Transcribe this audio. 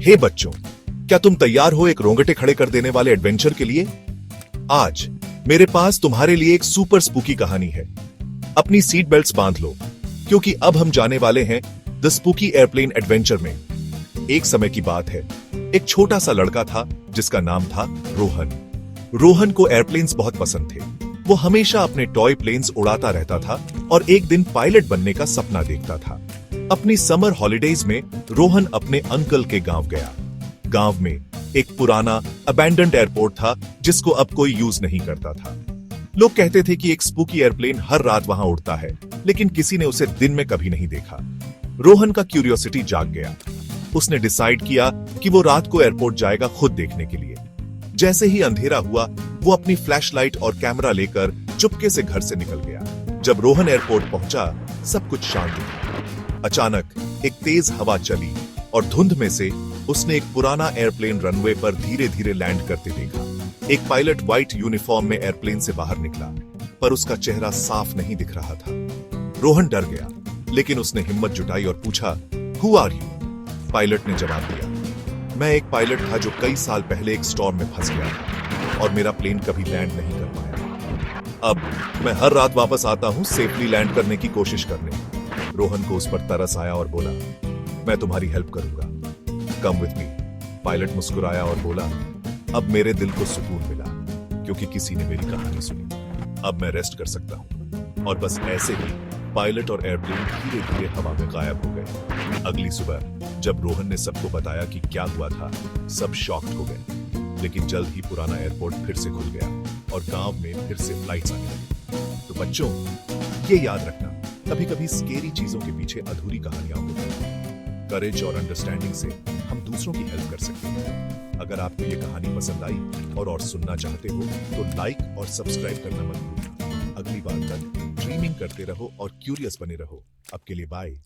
हे बच्चों, क्या तुम तैयार हो एक रोंगटे खड़े कर देने वाले एडवेंचर के लिए? आज मेरे पास तुम्हारे लिए एक सुपर स्पूकी कहानी है। अपनी सीट बेल्ट्स बांध लो, क्योंकि अब हम जाने वाले हैं द स्पूकी एयरप्लेन एडवेंचर में। एक समय की बात है, एक छोटा सा लड़का था जिसका नाम था रोहन। रोहन को एयरप्लेन्स बहुत पसंद थे। वो हमेशा अपने टॉय प्लेन्स उड़ाता रहता था और एक दिन पायलट बनने का सपना देखता था। अपनी समर हॉलिडेज में रोहन अपने अंकल के गांव गया। गांव में एक पुराना अबैंडन्ड एयरपोर्ट था जिसको अब कोई यूज नहीं करता था। लोग कहते थे कि एक स्पूकी एयरप्लेन हर रात वहां उड़ता है, लेकिन किसी ने उसे दिन में कभी नहीं देखा। रोहन का क्यूरियोसिटी जाग गया। उसने डिसाइड किया कि वो रात को एयरपोर्ट जाएगा खुद देखने के लिए। जैसे ही अंधेरा हुआ, वो अपनी फ्लैशलाइट और कैमरा लेकर चुपके से घर से निकल गया। जब रोहन एयरपोर्ट पहुंचा, सब कुछ शांत था। अचानक एक तेज हवा चली और धुंध में से उसने एक पुराना एयरप्लेन रनवे पर धीरे धीरे लैंड करते देखा। एक पायलट व्हाइट यूनिफॉर्म में एयरप्लेन से बाहर निकला, पर उसका चेहरा साफ नहीं दिख रहा था। रोहन डर गया, लेकिन उसने हिम्मत जुटाई और पूछा, हु आर यू? पायलट ने जवाब दिया, मैं एक पायलट था जो कई साल पहले एक स्टॉर्म में फंस गया था और मेरा प्लेन कभी लैंड नहीं कर पाया। अब मैं हर रात वापस आता हूं सेफली लैंड करने की कोशिश करने। रोहन को उस पर तरस आया और बोला, मैं तुम्हारी हेल्प करूंगा, कम विथ मी। पायलट मुस्कुराया और बोला, अब मेरे दिल को सुकून मिला, क्योंकि किसी ने मेरी कहानी सुनी। अब मैं रेस्ट कर सकता हूं। और बस ऐसे ही पायलट और एयरप्लेन धीरे धीरे हवा में गायब हो गए। अगली सुबह जब रोहन ने सबको बताया कि क्या हुआ था, सब शॉक्ड हो गए। लेकिन जल्द ही पुराना एयरपोर्ट फिर से खुल गया और गांव में फिर से फ्लाइट्स आने लगी। तो बच्चों, ये याद रखना, कभी कभी स्केरी चीजों के पीछे अधूरी कहानियां होती हैं। करेज और अंडरस्टैंडिंग से हम दूसरों की हेल्प कर सकते हैं। अगर आपको ये कहानी पसंद आई और सुनना चाहते हो तो लाइक और सब्सक्राइब करना मत भूलना। अगली बार तक ड्रीमिंग करते रहो और क्यूरियस बने रहो। अब के लिए बाय।